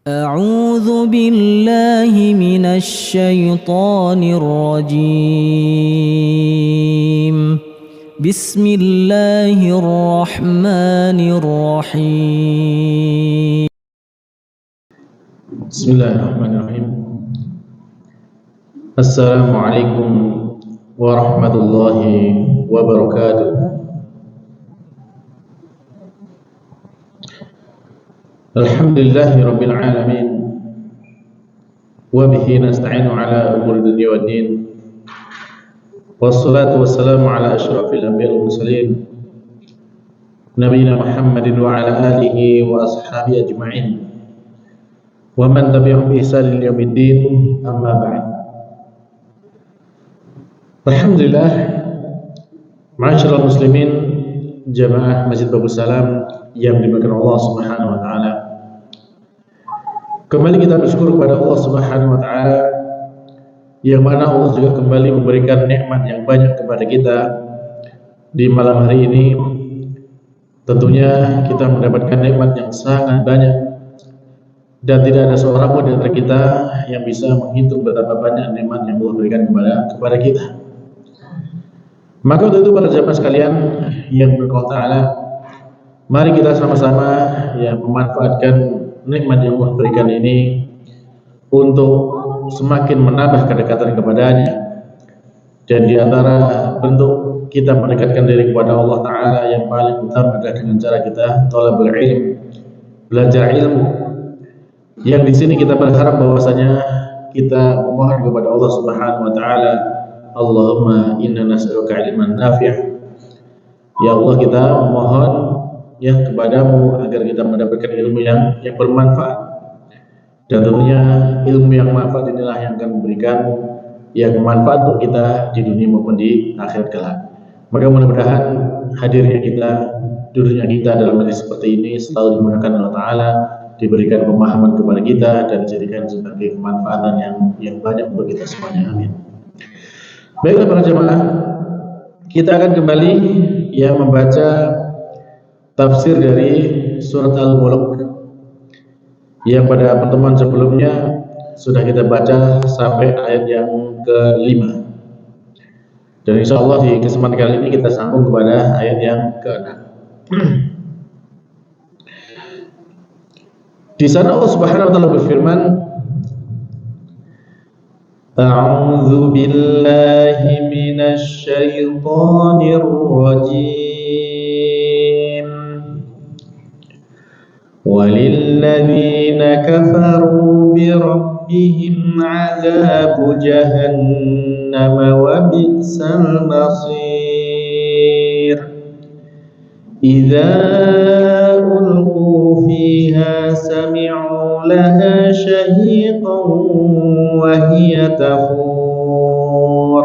أعوذ بالله من الشيطان الرجيم بسم الله الرحمن الرحيم بسم الله الرحمن الرحيم السلام عليكم ورحمة الله وبركاته الحمد لله رب العالمين وبه نستعين على أمور الدنيا والدين والصلاة والسلام على أشرف الأنبياء والمرسلين نبينا محمد وعلى آله وأصحابه أجمعين ومن tabi'ahum bi ihsan ila yaumiddin, amma ba'd. Alhamdulillah, ma'asyiral muslimin, jamaah Masjid Babus Salam yang dimuliakan Allah Subhanahu wa taala. Kembali kita bersyukur kepada Allah Subhanahu wa taala yang mana Allah juga kembali memberikan nikmat yang banyak kepada kita di malam hari ini. Tentunya kita mendapatkan nikmat yang sangat banyak, dan tidak ada seorang pun di antara kita yang bisa menghitung betapa banyak nikmat yang Allah berikan kepada kita. Maka untuk itu para jemaah sekalian yang berkata ta'ala, mari kita sama-sama memanfaatkan nikmat yang Allah berikan ini untuk semakin menambah kedekatan kepadanya. Dan di antara bentuk kita mendekatkan diri kepada Allah Ta'ala yang paling utama adalah dengan cara kita thalabul ilm, belajar ilmu. Yang di sini kita berharap bahwasanya kita memohon kepada Allah Subhanahu wa taala, Allahumma inna nas'aluka ilman nafi'. Ya Allah, kita memohon kepadamu agar kita mendapatkan ilmu yang bermanfaat. Dan tentunya ilmu yang manfaat inilah yang akan memberikan manfaat untuk kita di dunia maupun di akhirat kelak. Maka mudah-mudahan hadirnya kita, duduknya kita dalam majlis seperti ini selalu dimudahkan Allah Ta'ala, diberikan pemahaman kepada kita dan dijadikan sebagai kemanfaatan yang banyak untuk kita semuanya. Amin. Baiklah para jemaah, kita akan kembali membaca tafsir dari surat Al-Mulk yang pada pertemuan sebelumnya sudah kita baca sampai ayat yang ke-5. Dan insyaallah di kesempatan kali ini kita sambung kepada ayat yang ke-6. Di sana Allah Subhanahu wa taala berfirman, A'udzu billahi minasy syaithanir rajim. Walilladzina kafaru bi rabbihim 'adzabu jahannam wa bi'sal masir. Idza ulqu fiha sami'u laha shahiqan wa hiya tafur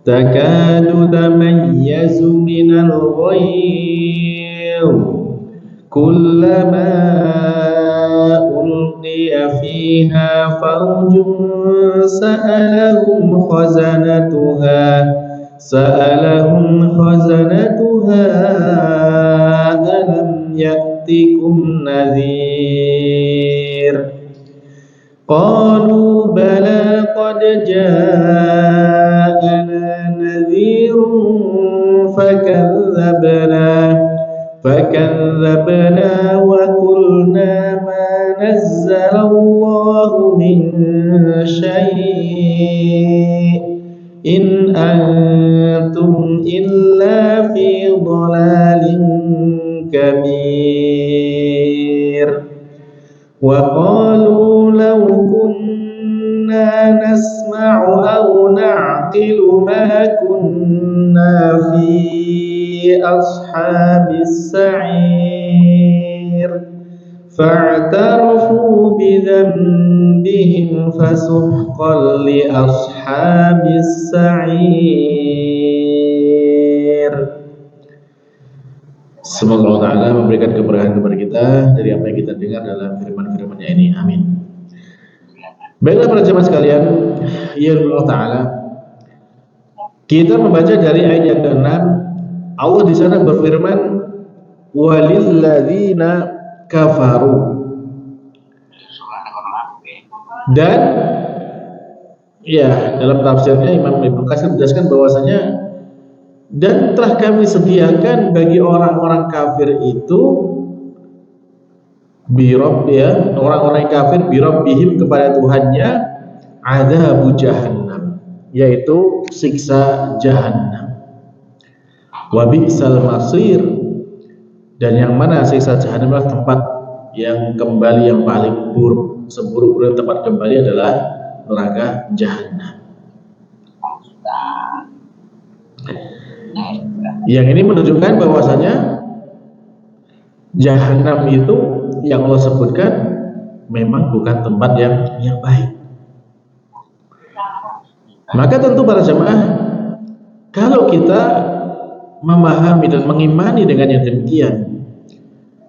takadu tamayyazu minal ghayr kullama ulqiya fiha fawjun sa'alahum khazanatuha alam ya'tikum nadhir. Qalu bala qad ja'ana nadhirun fakadzabna wa qulna ma nazzala Allahu min syai' in antum illa fi dhalalin kabir. Wa qalu law kunna nasma'u aw na'qilu ma kunna fi ashabis sa'ir fa'tarafu bidhanbihim fasuhqan li ashabis sa'ir. Semoga Allah Ta'ala memberikan keberkahan kepada kita dari apa yang kita dengar dalam firman-firman-Nya ini. Amin. Baiklah para jemaah sekalian, ya Allah Ta'ala, kita membaca dari ayat yang ke-6. Allah di sana berfirman, walilladzina kafaru. Dan ya dalam tafsirnya Imam Ibnu Katsir menjelaskan bahwasanya dan telah kami sediakan bagi orang-orang kafir itu birob, ya, orang-orang kafir birobbihim kepada Tuhannya adzabu jahannam, yaitu siksa jahannam. Wa bi'sal masir, dan yang mana siksa jahannam adalah tempat yang kembali yang paling buruk. Seburuk-buruk tempat kembali adalah neraka jahannam. Yang ini menunjukkan bahwasanya jahannam itu yang Allah sebutkan memang bukan tempat yang baik. Maka tentu para jemaah, kalau kita memahami dan mengimani dengan yang demikian,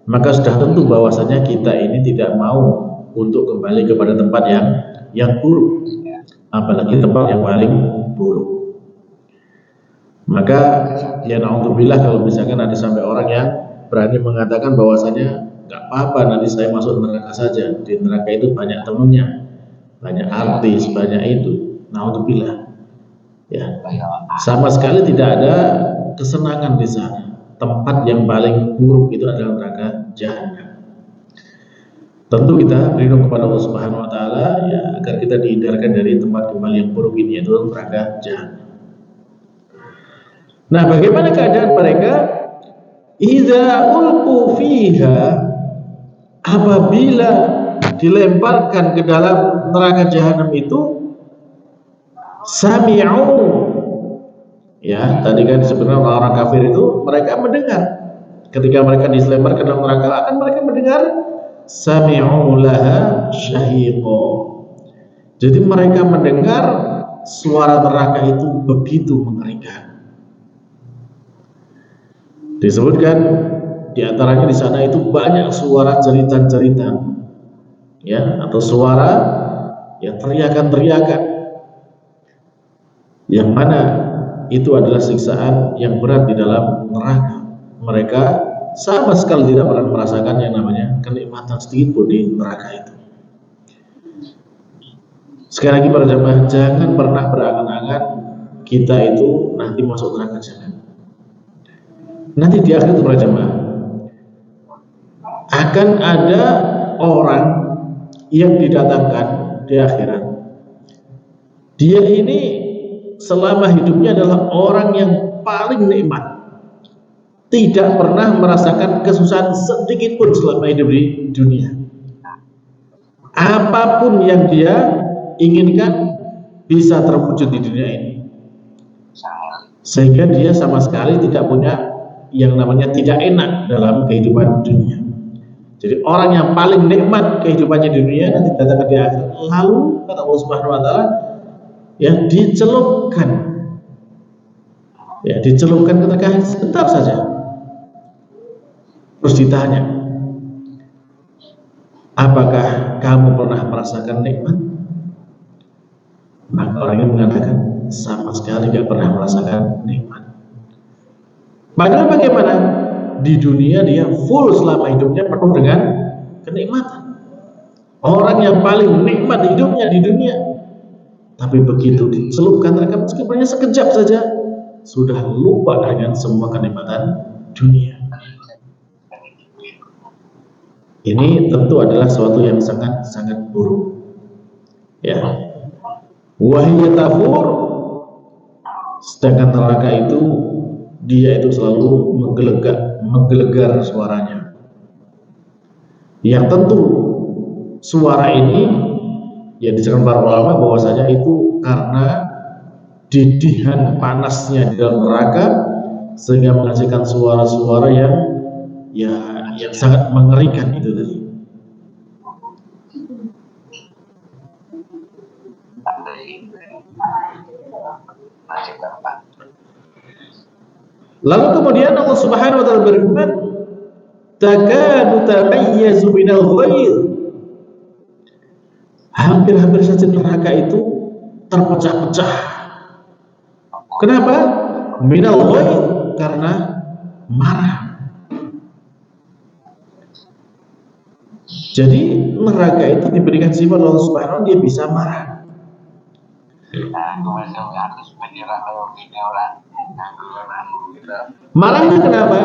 maka sudah tentu bahwasanya kita ini tidak mau untuk kembali kepada tempat yang buruk, apalagi tempat yang paling buruk. Maka ya na'udzubillah kalau misalkan ada sampai orang yang berani mengatakan bahwasanya nggak apa-apa nanti saya masuk neraka saja, di neraka itu banyak temennya, banyak artis, banyak itu. Na'udzubillah, ya, sama sekali tidak ada kesenangan di sana. Tempat yang paling buruk itu adalah neraka jahanam. Tentu kita berlindung kepada Allah Subhanahu Wa Taala, ya, agar kita dihindarkan dari tempat kembali yang buruk ini, yaitu neraka jahanam. Nah, bagaimana keadaan mereka? Idza ulqu fiha, apabila dilemparkan ke dalam neraka jahanam itu, sami'u, ya, tadi kan sebenarnya orang kafir itu mereka mendengar ketika mereka dilemparkan ke dalam neraka, akan mereka mendengar sami'u laha syahiqa. Jadi mereka mendengar suara neraka itu begitu mengerikan. Disebutkan di antaranya di sana itu banyak suara jeritan-jeritan, ya, atau suara ya teriakan-teriakan, yang mana itu adalah siksaan yang berat di dalam neraka. Mereka sama sekali tidak pernah merasakan yang namanya kenikmatan sedikit pun di neraka itu. Sekali lagi para jemaah, jangan pernah berangan-angan kita itu nanti masuk neraka, jangan. Nanti di akhir itu para jemaah akan ada orang yang didatangkan di akhirat. Dia ini selama hidupnya adalah orang yang paling nikmat, tidak pernah merasakan kesusahan sedikit pun selama hidup di dunia. Apapun yang dia inginkan bisa terwujud di dunia ini, sehingga dia sama sekali tidak punya yang namanya tidak enak dalam kehidupan dunia. Jadi orang yang paling nikmat kehidupannya di dunia nanti datang di akhir, lalu kata Allah Subhanahu Wa Taala, ya, dicelupkan ke neraka sebentar saja. Terus ditanya, apakah kamu pernah merasakan nikmat? Maka orang yang mengatakan sama sekali tidak pernah merasakan nikmat. Padahal bagaimana? Di dunia dia full selama hidupnya penuh dengan kenikmatan. Orang yang paling nikmat hidupnya di dunia, tapi begitu dicelupkan neraka meskipun hanya sekejap saja, sudah lupa dengan semua kenikmatan dunia. Ini tentu adalah sesuatu yang sangat-sangat buruk. Ya. Wahiyya tafur, sedangkan neraka itu dia itu selalu menggelegar suaranya. Yang tentu suara ini ya disebutkan para ulama bahwasanya itu karena didihan panasnya di dalam neraka sehingga menghasilkan suara-suara yang sangat mengerikan itu tadi. Lalu kemudian Allah Subhanahu Wa Taala berfirman, takadu tamayyazu minal ghair. Hampir-hampir saja neraka itu terpecah-pecah. Kenapa? Minal ghair, karena marah. Jadi neraka itu diberikan sifat Allah Subhanahu wa taala, dia bisa marah. Marahnya kenapa?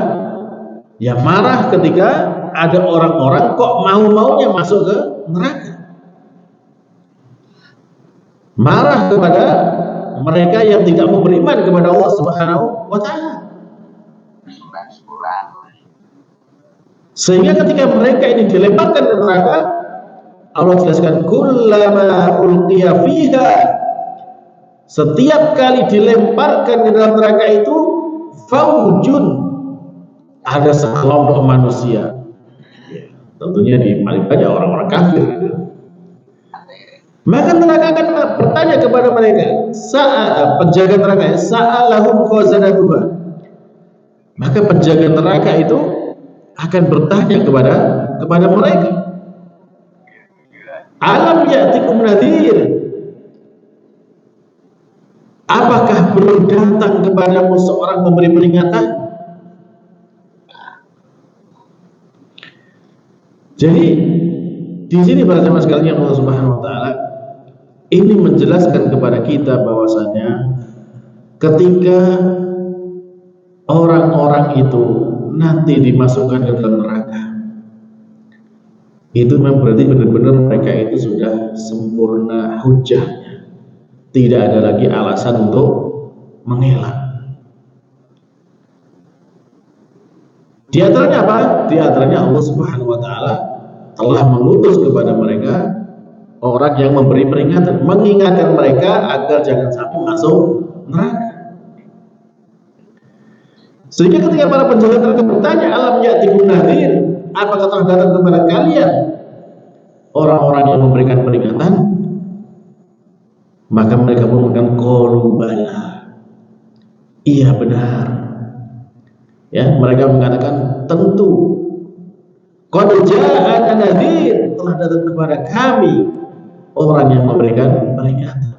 Ya marah ketika ada orang-orang kok mau-maunya masuk ke neraka. Marah kepada mereka yang tidak mau beriman kepada Allah Subhanahu wa taala. Sehingga ketika mereka ini dilemparkan ke neraka, Allah jelaskan kullama ulqiya fiha, setiap kali dilemparkan ke dalam neraka itu faujun, ada sekelompok manusia, tentunya di paling banyak orang-orang kafir, maka neraka akan bertanya kepada mereka, penjaga neraka, sa'alahum khazanatuha, maka penjaga neraka itu akan bertanya kepada mereka, alam ya'tikum nadhir, apakah belum datang kepadamu seorang pemberi peringatan? Jadi di sini para jemaah sekalian Allah Subhanahu wa taala ini menjelaskan kepada kita bahwasanya ketika orang-orang itu nanti dimasukkan ke dalam neraka, itu memang berarti benar-benar mereka itu sudah sempurna hujahnya, tidak ada lagi alasan untuk mengelak. Di antaranya apa? Di antaranya Allah Subhanahu wa taala telah mengutus kepada mereka orang yang memberi peringatan, mengingatkan mereka agar jangan sampai masuk neraka. Sehingga ketika para penjaga neraka bertanya, alam ya'tikum nadhir, apakah telah datang kepada kalian orang-orang yang memberikan peringatan? Maka mereka pun mengatakan qalu bala, iya benar. Ya, mereka mengatakan tentu. Qad ja'ana nadhir, telah datang kepada kami orang yang memberikan peringatan.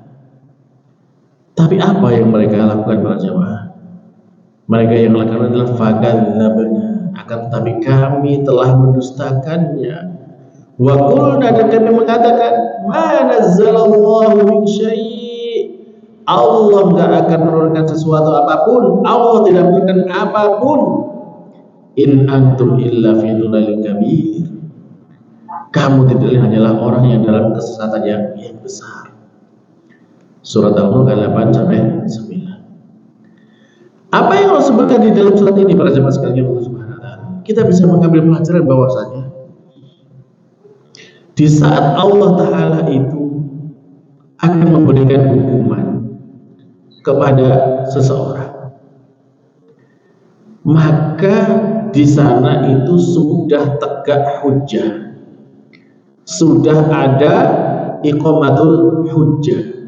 Tapi apa yang mereka lakukan para jemaah? Mereka yang lakukan adalah fakadzabna, akan tetapi kami telah mendustakannya. Wa qulna, dan kami mengatakan ma nazzalallahu min syai', Allah enggak akan menurunkan sesuatu apapun, Allah tidak menurunkan apapun. In antum illa fi dhulalin kabir, kamu tidak hanyalah orang yang dalam kesesatan yang besar. Surat Al-Mulk ayat 8 sampai 9. Apa yang Allah sebutkan di dalam surat ini para jemaah sekalian Allah Subhanahu wa taala, kita bisa mengambil pelajaran bahwasanya di saat Allah taala itu akan memberikan hukuman kepada seseorang, maka di sana itu sudah tegak hujjah, sudah ada iqamatul hujjah.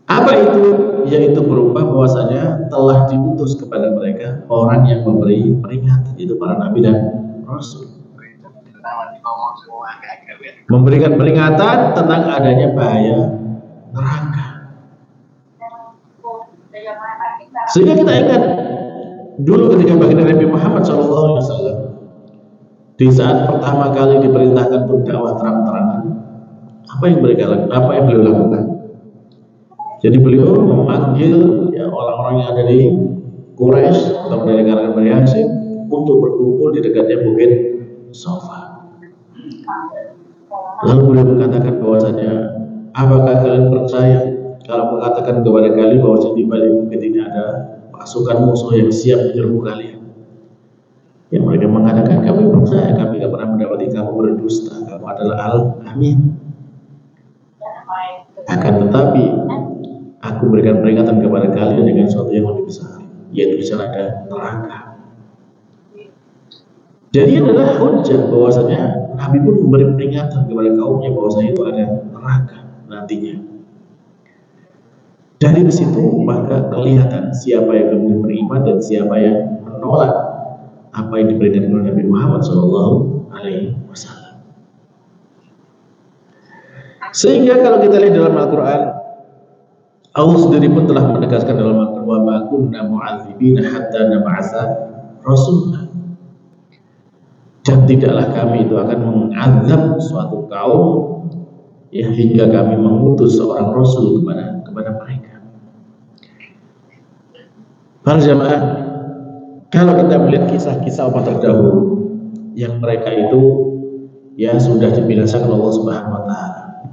Apa itu? Yaitu berupa bahwasanya telah diutus kepada mereka orang yang memberi peringatan, itu para nabi dan rasul, memberikan peringatan tentang adanya bahaya neraka. Sehingga kita ingat dulu ketika baginda Nabi Muhammad SAW di saat pertama kali diperintahkan untuk dakwah terang-terangan, apa yang beliau lakukan? Jadi beliau memanggil orang-orang yang ada di Quraisy atau dari kalangan Bani Hashim untuk berkumpul di dekatnya Bukit Safa. Lalu beliau mengatakan bahwasanya, apakah kalian percaya kalau mengatakan kepada kalian bahwa di balik bukit ini ada pasukan musuh yang siap menyerbu kalian? Yang mereka mengatakan, kami percaya, kami tidak pernah mendapati kamu berdusta, kamu adalah Al-Amin. Akan tetapi aku berikan peringatan kepada kalian dengan sesuatu yang lebih besar, yaitu di sana ada neraka. Jadi adalah hujjah bahwasanya Nabi pun memberi peringatan kepada kaumnya bahwasanya itu ada neraka nantinya. Dari situ maka kelihatan siapa yang kemudian beriman dan siapa yang menolak apa yang diberikan oleh Nabi Muhammad SAW. Sehingga kalau kita lihat dalam Al-Quran, Allah sendiri pun telah menegaskan dalam Al-Quran, wa ma kunna mu'adzibina hatta nab'atsa rasulan. dan tidaklah kami itu akan mengazab suatu kaum ya hingga kami mengutus seorang rasul kepada mereka. Para jamaah, kalau kita melihat kisah-kisah umat terdahulu yang mereka itu ya sudah dibinasakan Allah Subhanahu wa taala.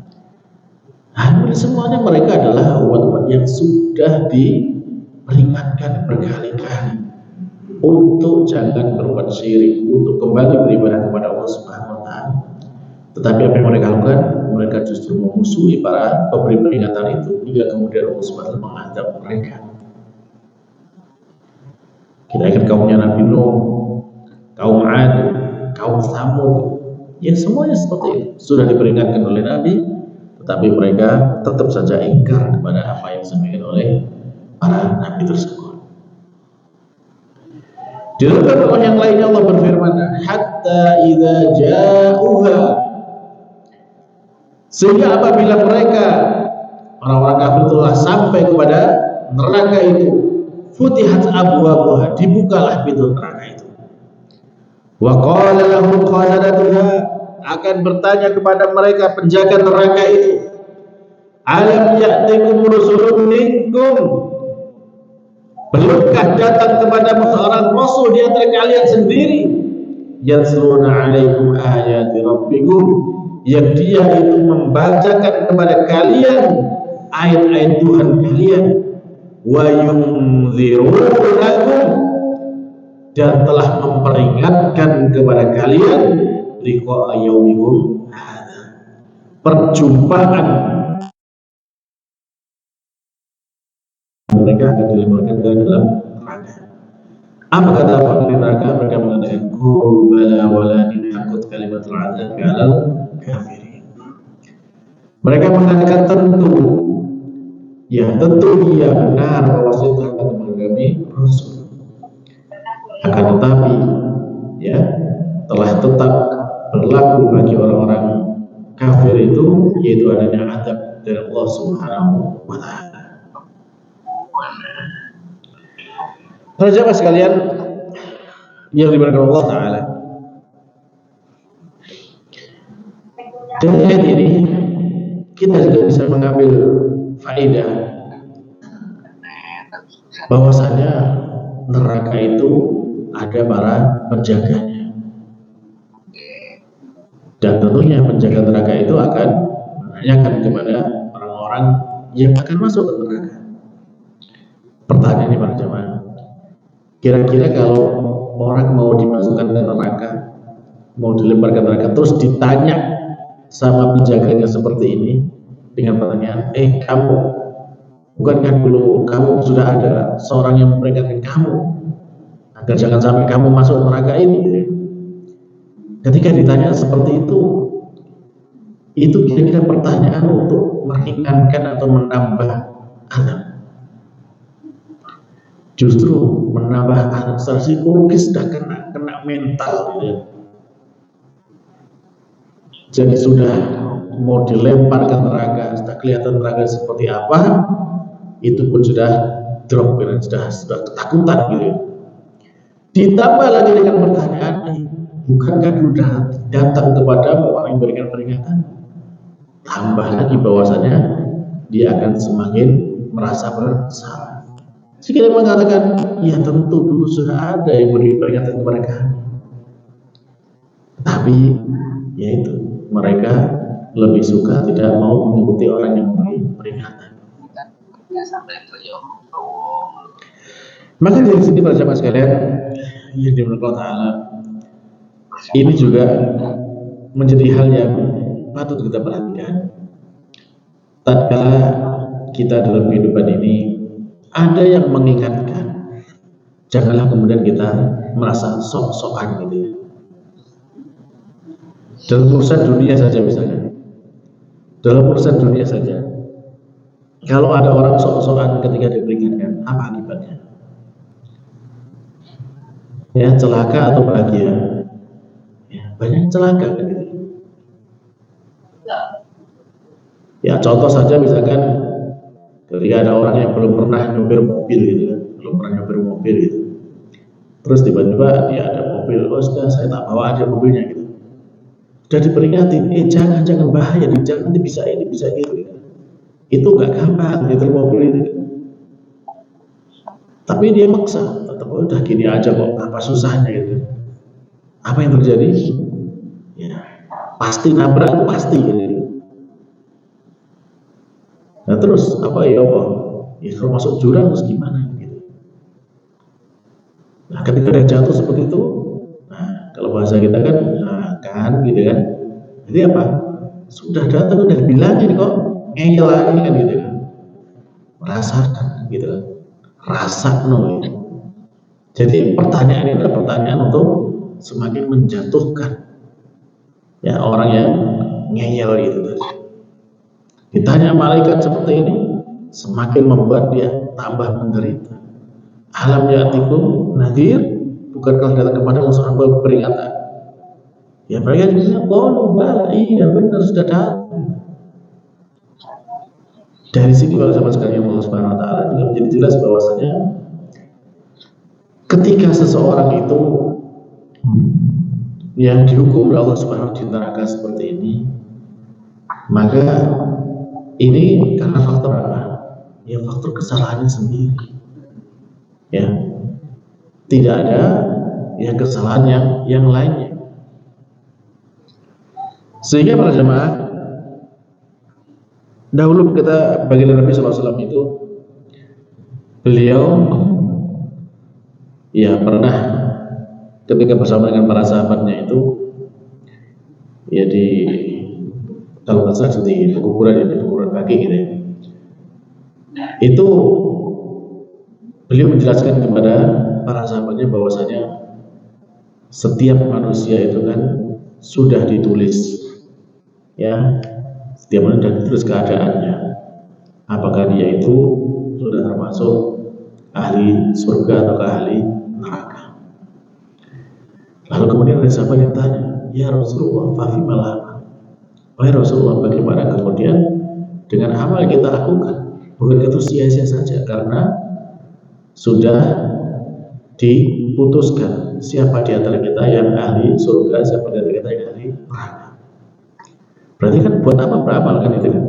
Hampir semuanya mereka adalah umat-umat yang sudah diperingatkan berkali-kali untuk jangan berbuat syirik, untuk kembali beribadah kepada Allah Subhanahu wa taala. Tetapi apa yang mereka lakukan? Mereka justru memusuhi para pemberi peringatan itu hingga kemudian Allah Subhanahu wa taala mengadab mereka. Kita ingat kaumnya Nabi Nuh, kaum Ad, kaum Tsamud, ya semuanya seperti itu. Sudah diperingatkan oleh Nabi, tetapi mereka tetap saja ingkar kepada apa yang disampaikan oleh para Nabi tersebut. Di dalam ayat yang lainnya Allah berfirman, hatta idza ja'uha, sehingga apabila mereka orang-orang kafir telah sampai kepada neraka itu, futihat abwabuha, dibukalah pintu neraka itu. Wa qala lahum khazanatuha, akan bertanya kepada mereka penjaga neraka itu, alam ya'tikum rusulun minkum, belumkah datang kepadamu seorang rasul di antara kalian sendiri, yatluna 'alaikum ayati rabbikum, yang dia itu membacakan kepada kalian ayat-ayat Tuhan kalian, wa yunzirunakum, dan telah memperingatkan kepada kalian liqa'a yaumikum hadza, perjumpaan mereka akan dilemparkan ke dalam neraka. Apa kata penghuni neraka? Mereka mengatakan qul bala walakin haqqat kalimatul 'adzabi 'alal kafirin. Mereka mengatakan tentu, ya tentu iya benar bahwa itu akan menggami rasul. Akan tetapi ya telah tetap berlaku bagi orang-orang kafir itu, yaitu adanya azab dari Allah Subhanahu wa taala. Para jamaah sekalian yang diberkahi Allah taala, dari ayat ini kita juga bisa mengambil faedah bahwasanya neraka itu ada para penjaganya, dan tentunya penjaga neraka itu akan menanyakan kepada orang-orang yang akan masuk ke neraka. Pertanyaannya para jemaah, kira-kira kalau orang mau dimasukkan ke neraka, mau dilempar ke neraka, terus ditanya sama penjaganya seperti ini dengan pertanyaan, kamu, bukankah dulu kamu sudah ada seorang yang memperingatkan kamu agar jangan sampai kamu masuk neraka ini? Ketika ditanya seperti itu kira-kira pertanyaan untuk meringankan atau menambah azab? Justru menambah azab secara psikologis, sudah kena mental gitu ya. Jadi sudah mau dilempar ke neraka, sudah kelihatan neraka seperti apa, itu pun sudah drop, sudah ketakutan gitu ya. Ditambah lagi dengan pertanyaan, bukankah sudah datang kepadamu orang yang memberikan peringatan? Tambah lagi bahwasanya dia akan semakin merasa bersalah. Sehingga dia mengatakan, ya tentu dulu sudah ada yang beri peringatan kepada kami, tapi yaitu mereka lebih suka tidak mau mengikuti orang yang memberi peringatan. Maka dari sini para jamaah sekalian yang dimuliakan Allah Ta'ala, ini juga menjadi hal yang patut kita perhatikan. Tatkala kita dalam kehidupan ini ada yang mengingatkan, janganlah kemudian kita merasa sok-sokan gitu ya. Dalam urusan dunia saja misalnya, dalam urusan dunia saja, kalau ada orang sok-sokan ketika diperingatkan, apa akibatnya? Ya, celaka atau bahagia? Ya, banyak celaka kan gitu. Ya, contoh saja misalkan ketika ada orang yang belum pernah nyopir mobil gitu kan, belum pernah nyopir mobil gitu, terus tiba-tiba dia ada mobil, oh sudah saya tak bawa aja mobilnya gitu. Sudah diperingatin, jangan bahaya, jangan nanti bisa ini bisa gitu. Itu nggak gampang nyetir mobil itu. Tapi dia maksa, tetap udah gini aja kok, apa susahnya gitu. Apa yang terjadi? Ya, pasti nabrak, pasti gitu. Nah terus apa ya apa? Ya kalau masuk jurang terus gimana gitu. Nah ketika dia jatuh seperti itu, nah kalau bahasa kita kan, gitu kan. Jadi apa? Sudah datang udah bilangin kok, ngeyel lagi kan gitu kan. Rasakan gitu kan. Rasa gitu. Jadi pertanyaan ini adalah pertanyaan untuk semakin menjatuhkan ya orang yang ngeyel gitu tadi. Ditanya malaikat seperti ini, semakin membuat dia tambah menderita. Alam ya'tikum nadhir, bukankah datang kepada seorang peringatan? Ya mereka bilang, bala, iya benar sudah datang. Dari sini kalau sama sekali Allah Subhanahu Wa Taala juga menjadi jelas bahwasanya ketika seseorang itu yang dihukum oleh Allah Subhanahu Wa Taala di neraka seperti ini, maka ini karena faktor apa? Ya faktor kesalahannya sendiri. Ya, tidak ada yang kesalahan yang lainnya. Sehingga para jemaah, dahulu kita baginda Nabi SAW itu beliau ya pernah ketika bersama dengan para sahabatnya itu ya di kalau nggak salah di kuburan bagi gitu ya. Itu beliau menjelaskan kepada para sahabatnya bahwasanya setiap manusia itu kan sudah ditulis ya, setiap manusia sudah ditulis keadaannya, apakah dia itu sudah termasuk ahli surga atau ahli neraka. Lalu kemudian ada sahabat yang tanya, ya Rasulullah, fafi malah, wahai Rasulullah, bagaimana kemudian dengan amal yang kita lakukan? Bukan itu sia-sia saja, karena sudah diputuskan siapa di antara kita yang ahli surga, siapa di antara kita yang ahli neraka. Berarti kan buat apa beramal kan itu kan?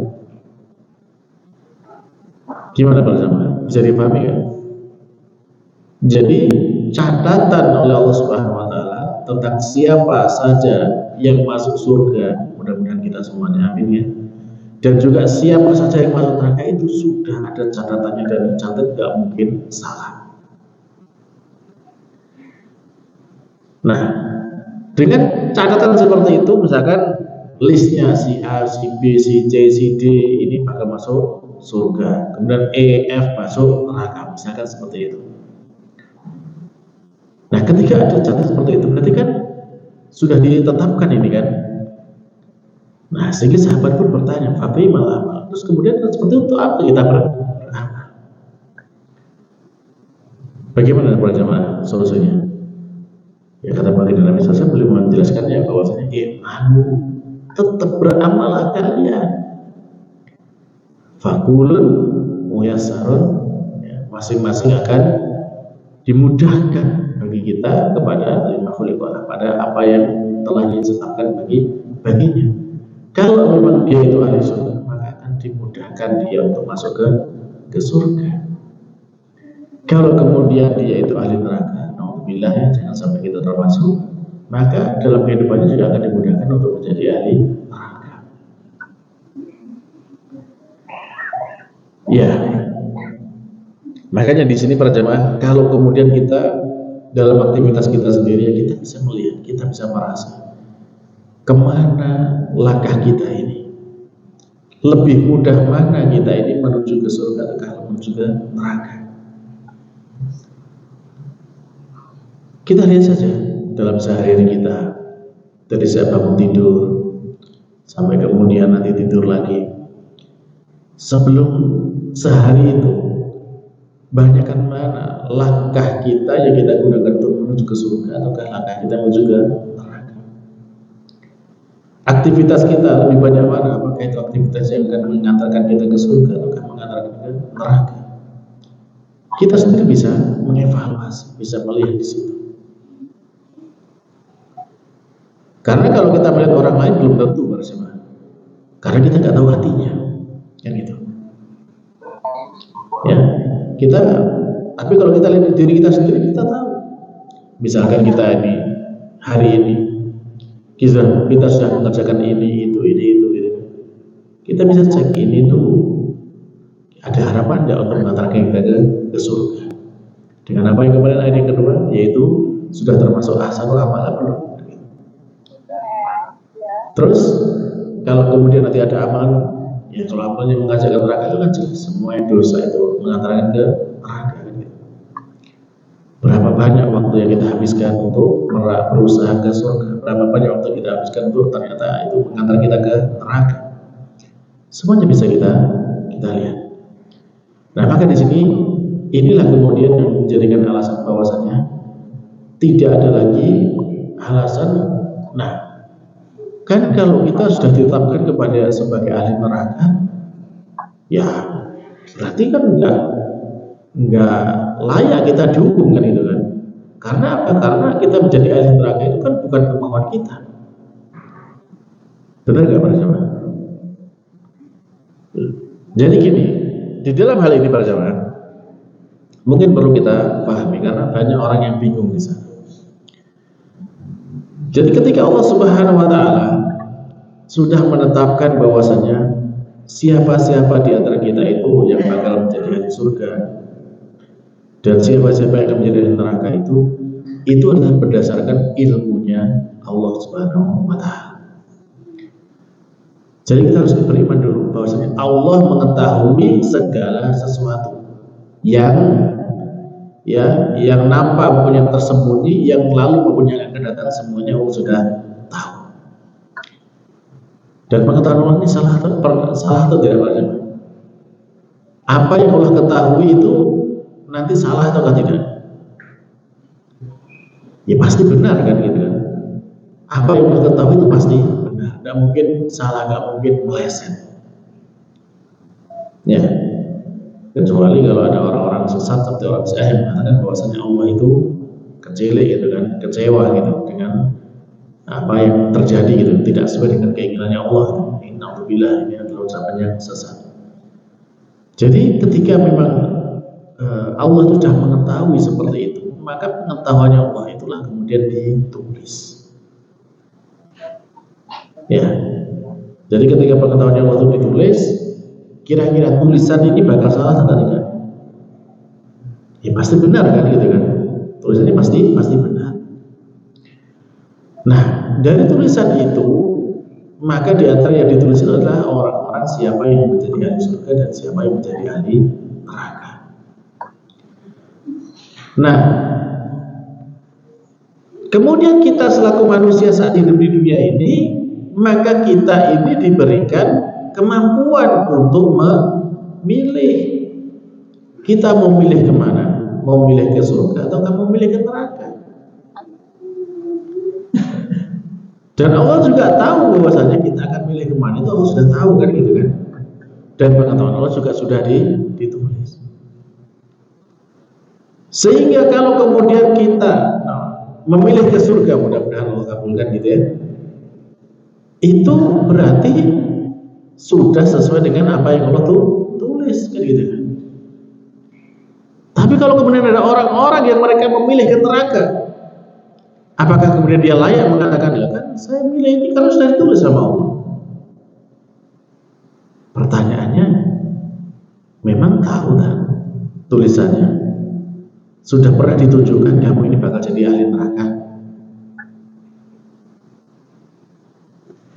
Gimana bersama? Bisa dipahami kan? Jadi catatan oleh Allah Subhanahu Wa Taala tentang siapa saja yang masuk surga, mudah-mudahan kita semuanya amin ya. Dan juga siapa saja yang masuk neraka itu sudah ada catatannya dan catat tidak mungkin salah. Nah, dengan catatan seperti itu, misalkan listnya si A, si B, si C, si D ini bakal masuk surga, kemudian E, F masuk neraka, misalkan seperti itu. Nah, ketika ada catatan seperti itu, berarti kan sudah ditetapkan ini kan. Nah, sehingga sahabat pun bertanya, "Fabi malah." Terus kemudian seperti itu apa kita beramal? Bagaimana para jemaah solusinya? Ya kata baginda Nabi SAW belum menjelaskannya bahwasanya tetap beramallah kalian. Fakulun muyassarun, ya, masing-masing akan dimudahkan bagi kita kepada pada apa yang telah ditetapkan baginya. Kalau memang dia itu ahli surga, maka akan dimudahkan dia untuk masuk ke surga. Kalau kemudian dia itu ahli neraka, naudzubillah ya, jangan sampai kita termasuk, maka dalam kehidupannya juga akan dimudahkan untuk menjadi ahli neraka. Ya, makanya di sini para jemaah, kalau kemudian kita dalam aktivitas kita sendiri, ya kita bisa melihat, kita bisa merasa kemana langkah kita ini, lebih mudah mana kita ini menuju ke surga atau menuju ke neraka. Kita lihat saja dalam sehari-hari kita, dari saya bangun tidur sampai kemudian nanti tidur lagi, sebelum sehari itu banyakkan mana langkah kita yang kita gunakan untuk menuju ke surga ataukah langkah kita menuju ke neraka. Aktivitas kita lebih banyak mana? Apakah itu aktivitas yang akan mengantarkan kita ke surga atau mengantarkan ke neraka? Kita sendiri bisa mengevaluasi, bisa melihat di situ. Karena kalau kita melihat orang lain belum tentu bersama. Karena kita nggak tahu hatinya, kan gitu. Ya, kita. Tapi kalau kita lihat diri kita sendiri, kita tahu. Misalkan kita ini hari ini kita sudah mengerjakan ini itu. Kita bisa cek ini tuh ada harapan nggak untuk mengantarkan kita ke surga. Dengan apa yang kemarin ayat yang kedua, yaitu sudah termasuk ahsanul amal belum. Terus kalau kemudian nanti ada amalan, ya kalau amalnya mengajak ke neraka itu kan jelas semua dosa itu mengantarkan ke neraka. Berapa banyak waktu yang kita habiskan untuk berusaha ke surga, berapa banyak waktu kita habiskan untuk ternyata itu mengantar kita ke neraka. Semuanya bisa kita lihat. Nah, maka di sini inilah kemudian yang menjadikan alasan bahwasannya tidak ada lagi alasan. Nah, kan kalau kita sudah ditetapkan kepada sebagai ahli neraka, ya berarti kan enggak layak kita dihukum kan itu kan. Karena apa? Karena kita menjadi ahli neraka itu kan bukan kemauan kita. Benar nggak para jemaah? Jadi gini, di dalam hal ini para jemaah mungkin perlu kita pahami karena banyak orang yang bingung di sana. Jadi ketika Allah Subhanahu wa taala sudah menetapkan bahwasanya siapa-siapa di antara kita itu yang bakal menjadi ahli surga dan siapa-siapa yang akan menjadi ahli neraka itu adalah berdasarkan ilmunya Allah Subhanahu wa taala. Jadi kita harus beriman dulu bahwasanya Allah mengetahui segala sesuatu yang nampak maupun yang tersembunyi, yang lalu maupun yang akan datang, semuanya Allah sudah tahu. Dan pengetahuan Allah ini salah atau tidak Pak? Apa yang Allah ketahui itu nanti salah atau tidak? Ya pasti benar kan gitu kan. Apa yang Allah ketahui itu pasti benar, tidak mungkin salah, nggak mungkin meleset. Ya. Kecuali kalau ada orang-orang sesat seperti orang Syiah yang mengatakan bahwasanya Allah itu kecil gitu kan, kecewa gitu dengan apa yang terjadi gitu, tidak sesuai dengan keinginannya Allah. Innauzubillah, ini adalah ucapan yang sesat. Jadi ketika memang Allah sudah mengetahui seperti itu, maka pengetahuannya Allah itulah kemudian ditulis. Ya. Jadi ketika pengetahuannya Allah itu ditulis, kira-kira tulisan ini bakal salah atau tidak? Ya pasti benar kan gitu kan. Tulisannya pasti benar. Nah, dari tulisan itu maka di antara yang ditulis adalah orang-orang siapa yang menjadi ahli surga dan siapa yang menjadi ahli neraka. Nah, kemudian kita selaku manusia saat hidup di dunia ini, maka kita ini diberikan kemampuan untuk memilih. Kita mau milih kemana? Mau milih ke surga atau mau milih ke neraka? Dan Allah juga tahu bahwasanya kita akan milih kemana, itu Allah sudah tahu kan gitu kan. Dan pengetahuan Allah juga sudah ditulis. Sehingga kalau kemudian kita memilih ke surga, mudah-mudahan Allah kabulkan gitu ya, itu berarti sudah sesuai dengan apa yang Allah tulis kan gitu kan. Tapi kalau kemudian ada orang-orang yang mereka memilih ke neraka, apakah kemudian dia layak mengatakan, ya kan saya milih ini karena sudah ditulis sama Allah? Pertanyaannya, memang tahu kan tulisannya? Sudah pernah ditunjukkan kamu ini bakal jadi ahli neraka?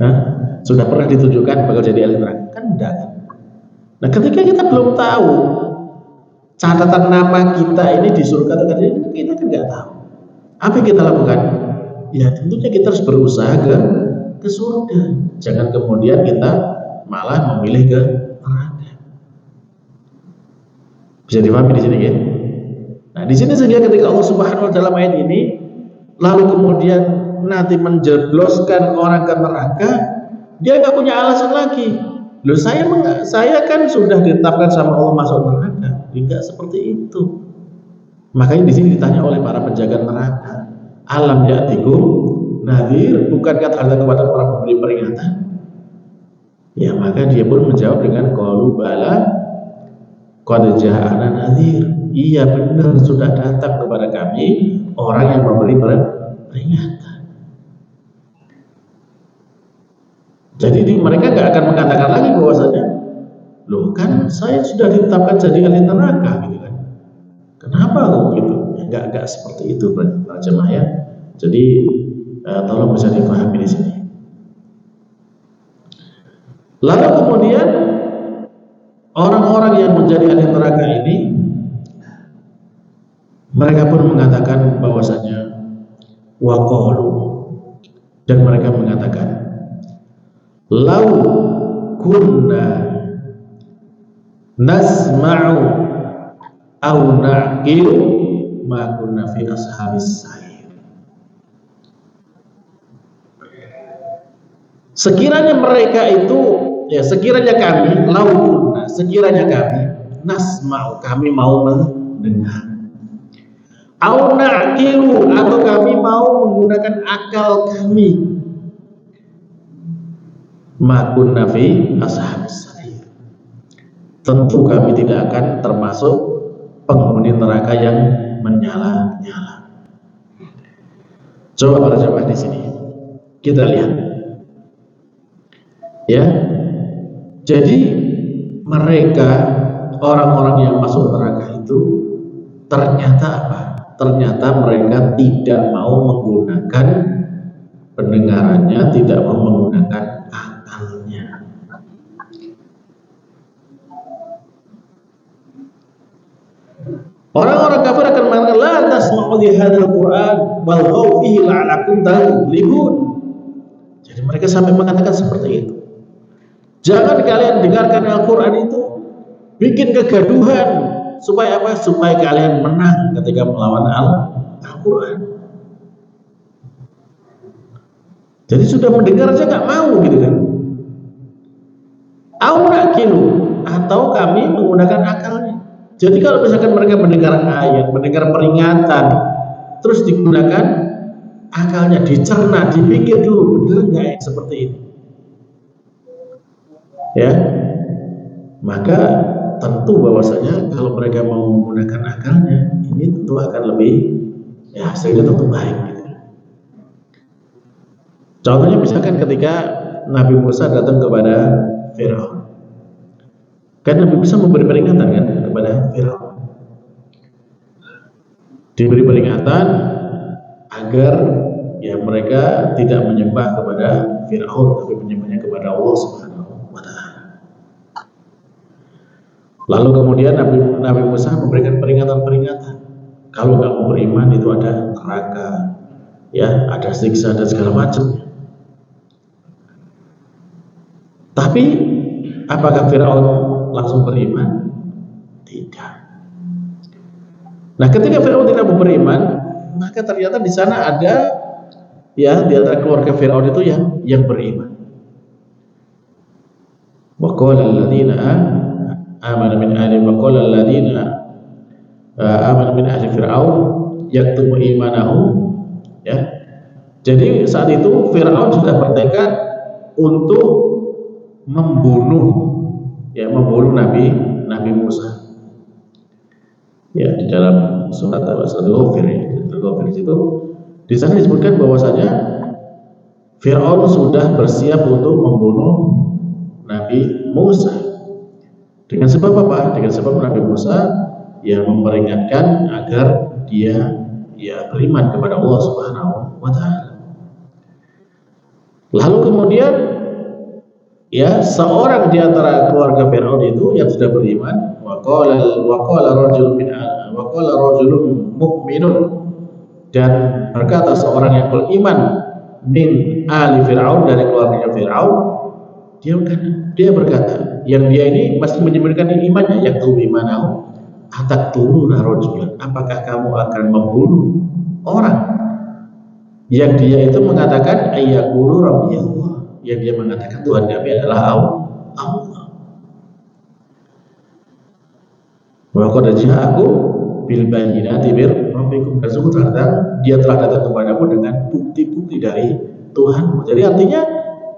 Hah? Sudah pernah ditunjukkan bakal jadi ahli neraka? Kan enggak. Nah, ketika kita belum tahu catatan nama kita ini di surga atau tidak, kita kan nggak tahu. Apa yang kita lakukan? Ya tentunya kita harus berusaha ke surga. Jangan kemudian kita malah memilih ke neraka. Bisa dipahami di sini ya? Nah, di sini sehingga ketika Allah Subhanahu wa taala dalam ayat ini lalu kemudian nanti menjebloskan orang ke neraka, dia nggak punya alasan lagi. Loh, saya kan sudah ditetapkan sama Allah masuk neraka. Enggak seperti itu. Makanya di sini ditanya oleh para penjaga neraka, alam ya'tikum nadhir, bukankah terhadap kepada para pemberi peringatan? Ya, maka dia pun menjawab dengan qalu bala qad ja'ana nadhir. Iya benar, sudah datang kepada kami orang yang memberi peringatan. Jadi mereka nggak akan mengatakan lagi bahwasanya, loh kan saya sudah ditetapkan jadi ahli neraka gitu kan. Kenapa kok gitu? Ya, nggak seperti itu para jemaah ya. Jadi tolong bisa dipahami di sini. Lalu kemudian orang-orang yang menjadi ahli neraka ini, mereka pun mengatakan bahwasanya waqalu, dan mereka mengatakan lau kunna nasma'u au na'qilu ma kunna fi ashabis sa'ir. Sekiranya mereka itu, ya sekiranya kami, lau kunna, sekiranya kami nasma'u, kami mau mendengar, au na'qilu, atau kami mau menggunakan akal kami, ma kunna fi ashabis sa'ir, tentu kami tidak akan termasuk penghuni neraka yang menyala-nyala. Coba para jemaah di sini kita lihat, ya. Jadi mereka orang-orang yang masuk neraka itu ternyata apa? Ternyata mereka tidak mau menggunakan pendengarannya, tidak mau menggunakan akalnya. Orang-orang kafir akan mengatakan la tasma'u li hadzal Qur'an wal ghaw fihi la'allakum taghlibun. Jadi mereka sampai mengatakan seperti itu. Jangan kalian dengarkan Al-Qur'an itu, bikin kegaduhan supaya apa? Supaya kalian menang ketika melawan Al-Qur'an. Jadi sudah mendengar aja nggak mau gitu kan? Aurakilu, atau kami menggunakan akalnya. Jadi kalau misalkan mereka mendengar ayat, mendengar peringatan, terus digunakan akalnya, dicerna, dipikir dulu benar nggak seperti ini, ya, maka tentu bahwasanya kalau mereka mau menggunakan akalnya, ini tentu akan lebih, ya hasilnya tentu baik. Gitu. Contohnya misalkan ketika Nabi Musa datang kepada Firaun, kan Nabi Musa memberi peringatan kan kepada Firaun, diberi peringatan agar ya mereka tidak menyembah kepada Firaun, tapi menyembahnya kepada Allah Subhanahu wa Ta'ala. Lalu kemudian Nabi Musa memberikan peringatan-peringatan, kalau kamu beriman itu ada neraka, ya ada siksa dan segala macam. Tapi apakah Firaun langsung beriman? Tidak. Nah, ketika Firaun tidak mau beriman, maka ternyata di sana ada, ya, di antara keluarga Firaun itu yang beriman. Wa qala alladziina amanu min ahli wa qala alladziina amanu min ahli Fir'aun yaktumu imanahum, ya. Jadi saat itu Firaun sudah bertekad untuk membunuh Nabi Musa. Ya, di dalam surat Al-Ghafir, itu di sana disebutkan bahwasanya Firaun sudah bersiap untuk membunuh Nabi Musa. Dengan sebab apa? Dengan sebab Nabi Musa yang memperingatkan agar dia beriman kepada Allah Subhanahu wa Ta'ala. Lalu kemudian, ya, seorang di antara keluarga Firaun itu yang sudah beriman, waqala rajulun mu'minun, dan berkata seorang yang beriman min ali Firaun, dari keluarga Firaun, dia berkata, yang dia ini masih menyembunyikan imannya, yaktu imanahu ataktuluna rajulan, apakah kamu akan membunuh orang yang dia itu mengatakan ayyaqulu rabbiyallah, yang dia mengatakan Tuhan kami adalah Allah. Wa qad ja'akum bil bayyinati mir rabbikum, dan sungguh ternyata dia telah datang kepadamu dengan bukti-bukti dari Tuhan. Jadi artinya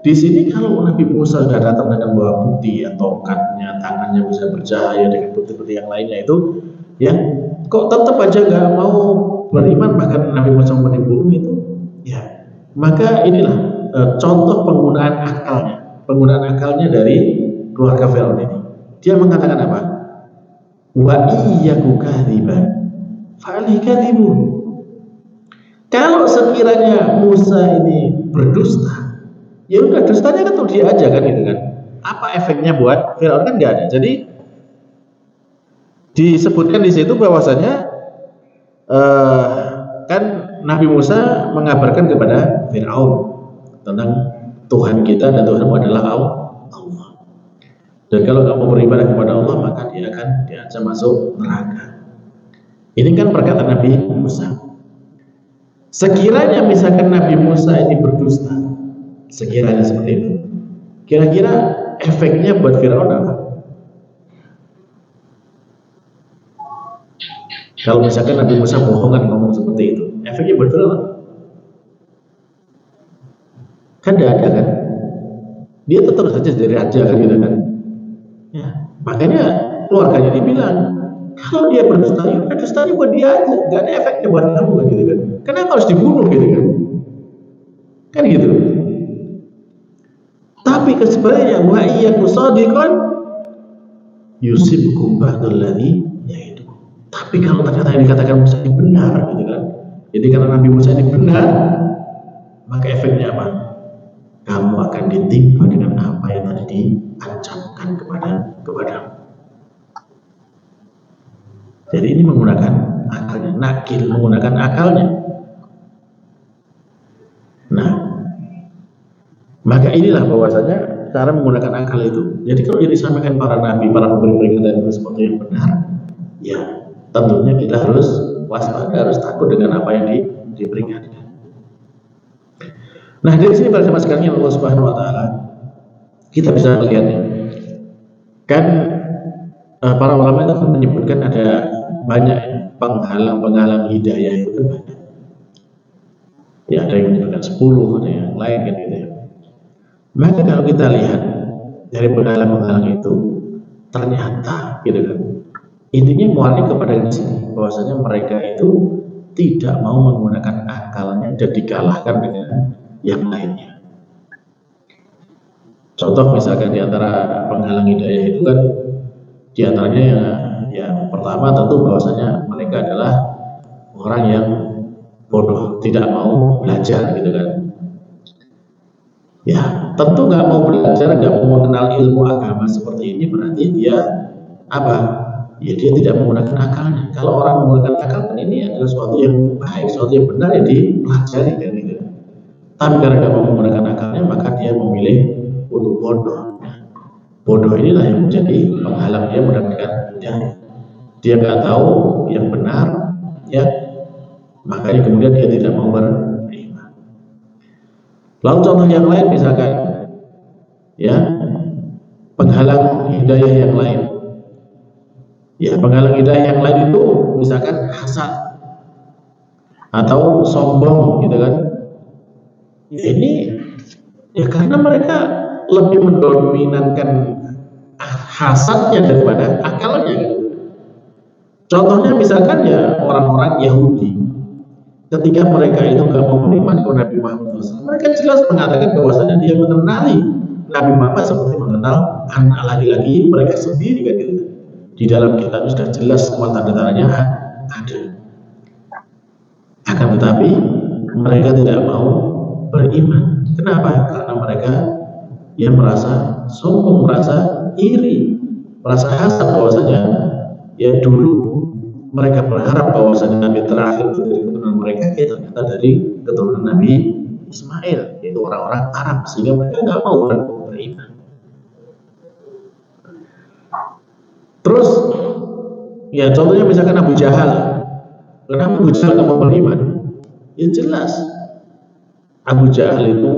di sini kalau Nabi Musa sudah datang dengan bawa bukti, ya tongkatnya, tangannya bisa bercahaya dengan bukti-bukti yang lainnya itu, ya kok tetap aja nggak mau beriman, bahkan Nabi Musa menimbulkan itu, ya maka inilah contoh penggunaan akalnya dari keluarga Firaun ini. Dia mengatakan apa? Wa iyyaku kadziban fa'ali kadzibun. Kalau sekiranya Musa ini berdusta, ya udah dustanya kan tuh dia aja kan gitu kan. Apa efeknya buat Firaun? Kan nggak ada. Jadi disebutkan di situ bahwasanya kan Nabi Musa mengabarkan kepada Firaun tentang Tuhan kita dan Tuhanmu adalah Allah. Dan kalau kamu beribadah kepada Allah, maka dia akan diancam masuk neraka. Ini kan perkataan Nabi Musa. Sekiranya misalkan Nabi Musa ini berdusta, sekiranya seperti itu, kira-kira efeknya buat Firaun apa? Kalau misalkan Nabi Musa bohongan ngomong seperti itu, efeknya buat Firaun kan tidak ada kan? Dia tetap saja jadi raja kan gitu kan? Ya, makanya keluarganya dibilang kalau dia berdusta, ya dustanya buat dia aja, nggak ada efeknya buat kamu kan gitu kan? Kenapa harus dibunuh gitu kan? Kan gitu. Tapi sebenarnya wa iyyaku shadiqan yusibkum ba'dal ladzi yaitu. Tapi kalau ternyata yang dikatakan Musa ini benar gitu kan? Jadi karena Nabi Musa ini benar, maka efeknya apa? Kamu akan ditimpa dengan apa yang tadi diancamkan kepadamu. Jadi ini menggunakan akalnya, nakil menggunakan akalnya. Nah, maka inilah bahwasanya cara menggunakan akal itu. Jadi kalau ini disampaikan para nabi, para pemberi peringatan itu sesuatu yang benar, ya tentunya kita harus waspada, harus takut dengan apa yang diperingatkan. Nah, dari sini pada sama sekali Allah Subhanahu wa taala kita bisa melihatnya. Kan para ulama itu menyebutkan ada banyak penghalang hidayah itu kan banyak. Ya, ada yang menyebutkan 10, ada yang lain kan gitu ya. Maka kalau kita lihat dari penghalang itu ternyata gitu kan. Intinya muarnya kepada di sini bahwasanya mereka itu tidak mau menggunakan akalnya dan dikalahkan dengan yang lainnya. Contoh misalkan di antara penghalang hidayah itu kan di antaranya yang pertama tentu bahwasanya mereka adalah orang yang bodoh, tidak mau belajar gitu kan. Ya tentu nggak mau belajar, nggak mau mengenal ilmu agama seperti ini, berarti dia apa? Ya dia tidak menggunakan akalnya. Kalau orang menggunakan akal kan ini adalah sesuatu yang baik, sesuatu yang benar yang dipelajari kan gitu. Tapi karena tidak mau menggunakan akalnya, maka dia memilih untuk bodoh. Bodoh inilah yang menjadi penghalang dia mendapatkan hidayah. Dia nggak tahu yang benar, ya, makanya kemudian dia tidak mau beriman. Lalu contoh yang lain misalkan, ya, penghalang hidayah yang lain. Ya, penghalang hidayah yang lain itu misalkan hasad atau sombong, gitu kan? Ini ya karena mereka lebih mendominankan hasadnya daripada akalnya. Contohnya misalkan ya orang-orang Yahudi, ketika mereka itu nggak mau beriman kepada Nabi Muhammad SAW, mereka jelas mengatakan bahwasanya dia mengenali Nabi Muhammad seperti mengenal anak laki-laki mereka sendiri kan gitu. Di dalam kitab sudah jelas semua tanda-tandanya ada. Akan tetapi mereka tidak mau beriman. Kenapa? Karena mereka yang merasa sombong, merasa iri, merasa hasad bahwasanya ya dulu mereka berharap bahwasanya Nabi terakhir itu dari keturunan mereka, ya ternyata dari keturunan Nabi Ismail, yaitu orang-orang Arab, sehingga mereka nggak mau beriman. Terus, ya contohnya misalkan Abu Jahal. Kenapa Abu Jahal nggak mau beriman? Ya jelas, Abu Jahal itu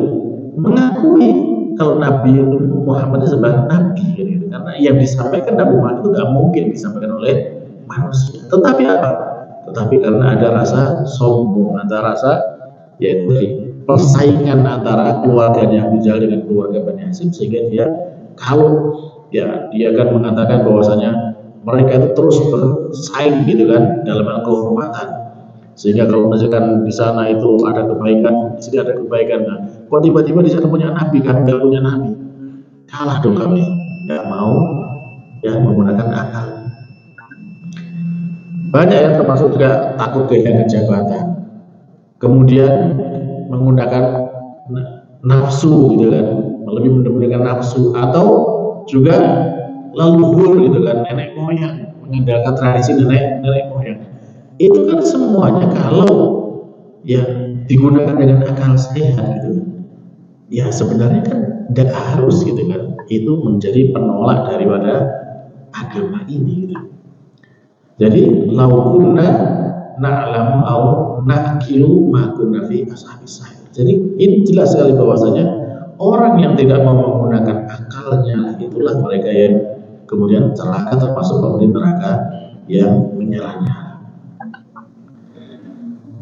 mengakui kalau Nabi Muhammad itu sebagai Nabi, gitu. Karena yang disampaikan Nabi Muhammad itu nggak mungkin disampaikan oleh manusia. Tetapi apa? Tetapi karena ada rasa sombong, ada rasa yaitu persaingan antara keluarganya Abu Jahal dengan keluarga Bani Hashim, sehingga dia kalau ya dia akan mengatakan bahwasanya mereka itu terus bersaing gitu kan dalam hal kehormatan, sehingga kalau misalkan di sana itu ada kebaikan, di sini ada kebaikan, nah, kok tiba-tiba di sana punya nabi, kan nggak punya nabi, kalah dong kami, nggak mau ya menggunakan akal. Banyak yang termasuk juga takut kehilangan jabatan, kemudian menggunakan nafsu gitu kan, lebih menggunakan nafsu, atau juga leluhur gitu kan, nenek moyang, mengandalkan tradisi nenek moyang. Itu kan semuanya kalau ya digunakan dengan akal sehat gitu, ya sebenarnya kan tidak harus gitu kan, itu menjadi penolak daripada agama ini gitu. Jadi laukunna na'lamu au naqilu ma kunna fi ashabis sa'ir. Jadi ini jelas sekali bahwasanya orang yang tidak mau menggunakan akalnya itulah mereka yang kemudian celaka, termasuk penghuni neraka yang menyala-nyala.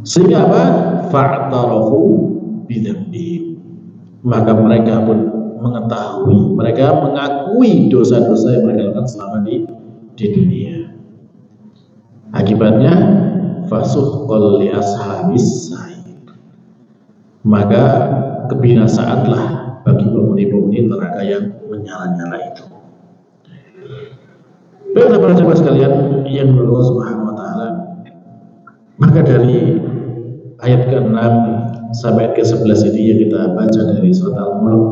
Sehingga apa? Fa'tarafu bidzambihim. Maka mereka pun mengetahui, mereka mengakui dosa-dosa yang mereka lakukan selama di dunia. Akibatnya fasuhqal li ashabis sa'ir, maka kebinasaanlah bagi penghuni-penghuni neraka yang menyala-nyala itu. Baiklah para sahabat sekalian yang berdoa Subhanahu wa taala, maka dari ayat ke-6 sampai ke-11 ini yang kita baca dari surat Al-Mulk,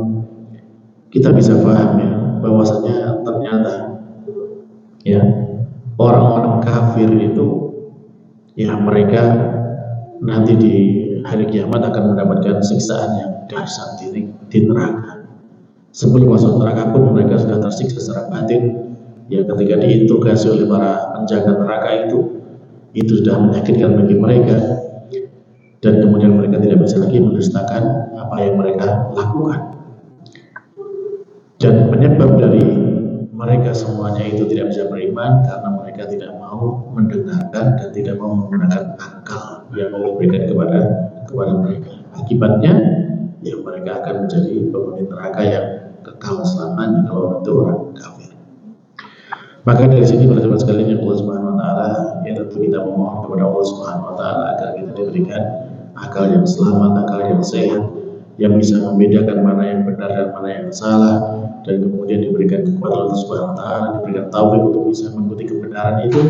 kita bisa paham ya bahwasanya ternyata ya orang-orang kafir itu ya mereka nanti di hari kiamat akan mendapatkan siksaan yang dahsyat di neraka. Sebelum masuk neraka pun mereka sudah tersiksa secara batin. Ya ketika diinterogasi oleh para penjaga neraka itu sudah menyakitkan bagi mereka, dan kemudian mereka tidak bisa lagi mendustakan apa yang mereka lakukan. Dan penyebab dari mereka semuanya itu tidak bisa beriman karena mereka tidak mau mendengarkan dan tidak mau menggunakan akal yang Allah berikan kepada mereka. Akibatnya ya mereka akan menjadi penghuni neraka yang kekal selamanya kalau itu orang kafir. Maka dari sini para sahabat sekalian yang Allah Subhanahu wa taala, ya tentu kita memohon kepada Allah Subhanahu wa taala agar kita diberikan akal yang selamat, akal yang sehat, yang bisa membedakan mana yang benar dan mana yang salah, dan kemudian diberikan kekuatan Allah Subhanahu wa taala, diberikan taufik untuk bisa mengikuti kebenaran itu.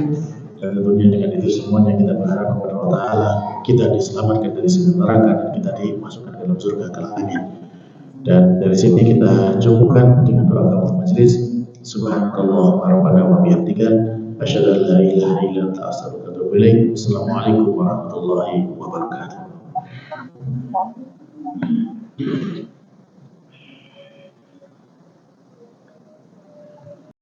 Dan tentunya dengan itu semuanya kita berharap kepada Allah taala kita diselamatkan dari siksa neraka dan kita dimasukkan ke dalam surga kelak. Amin. Dan dari sini kita cukupkan dengan doa kafarat majelis. Subhanallah rabbana wa bihamdika asyhadu an la ilaha illa anta astaghfiruka wa atubu ilaik. Assalamualaikum warahmatullahi wabarakatuh.